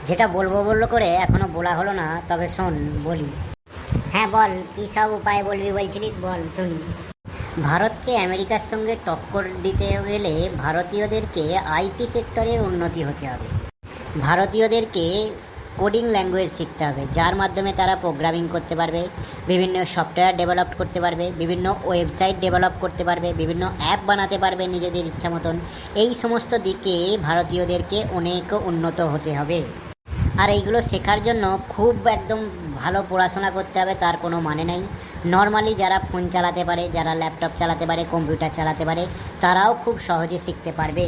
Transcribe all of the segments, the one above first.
যেটা বলবো বললো করে এখনো বলা হলো না, তবে শোন বলি। হ্যাঁ বল, কী সব উপায় বলবি বলছিলিস, বল শুনি। ভারতকে আমেরিকার সঙ্গে টক্কর দিতে গেলে ভারতীয়দেরকে আইটি সেক্টরে উন্নতি হতে হবে। ভারতীয়দেরকে কোডিং ল্যাঙ্গুয়েজ শিখতে হবে, যার মাধ্যমে তারা প্রোগ্রামিং করতে পারবে, বিভিন্ন সফটওয়্যার ডেভেলপ করতে পারবে, বিভিন্ন ওয়েবসাইট ডেভেলপ করতে পারবে, বিভিন্ন অ্যাপ বানাতে পারবে নিজেদের ইচ্ছা মতন। এই সমস্ত দিকে ভারতীয়দেরকে অনেক উন্নত হতে হবে। আর এইগুলো শেখার জন্য খুব একদম ভালো পড়াশোনা করতে হবে তার কোনো মানে নেই। নর্মালি যারা ফোন চালাতে পারে, যারা ল্যাপটপ চালাতে পারে, কম্পিউটার চালাতে পারে, তারাও খুব সহজে শিখতে পারবে।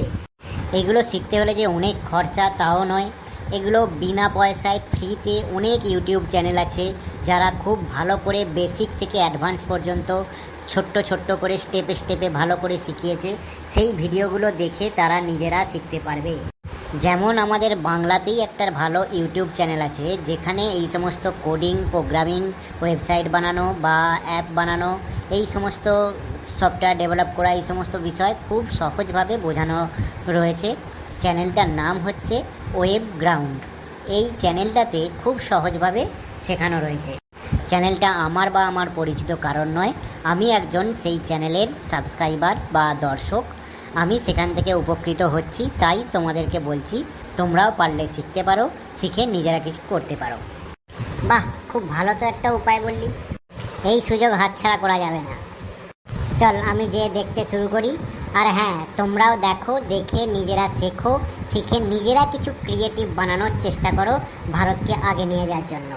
এগুলো শিখতে হলে যে অনেক খরচা তাও নয়, এগুলো বিনা পয়সায় ফ্রিতে অনেক ইউটিউব চ্যানেল আছে যারা খুব ভালো করে বেসিক থেকে অ্যাডভান্স পর্যন্ত ছোট্ট ছোট্ট করে স্টেপে স্টেপে ভালো করে শিখিয়েছে। সেই ভিডিওগুলো দেখে তারা নিজেরা শিখতে পারবে। যেমন আমাদের বাংলাতেই একটা ভালো ইউটিউব চ্যানেল আছে যেখানে এই সমস্ত কোডিং, প্রোগ্রামিং, ওয়েবসাইট বানানো বা অ্যাপ বানানো, এই সমস্ত সফটওয়্যার ডেভেলপ করা, এই সমস্ত বিষয় খুব সহজভাবে বোঝানো রয়েছে। চ্যানেলটার নাম হচ্ছে ওয়েব গ্রাউন্ড। এই চ্যানেলটাতে খুব সহজভাবে শেখানো রয়েছে। চ্যানেলটা আমার বা আমার পরিচিত কারণ নয়, আমি একজন সেই চ্যানেলের সাবস্ক্রাইবার বা দর্শক। আমি সেখান থেকে উপকৃত হচ্ছি, তাই তোমাদেরকে বলছি তোমরাও পারলে শিখতে পারো, শিখে নিজেরা কিছু করতে পারো। বাহ, খুব ভালো তো একটা উপায় বললি। এই সুযোগ হাতছাড়া করা যাবে না। চল আমি যে দেখতে শুরু করি। আর হ্যাঁ, তোমরাও দেখো, দেখে নিজেরা শেখো, শিখে নিজেরা কিছু ক্রিয়েটিভ বানানোর চেষ্টা করো ভারতকে আগে নিয়ে যাওয়ার জন্য।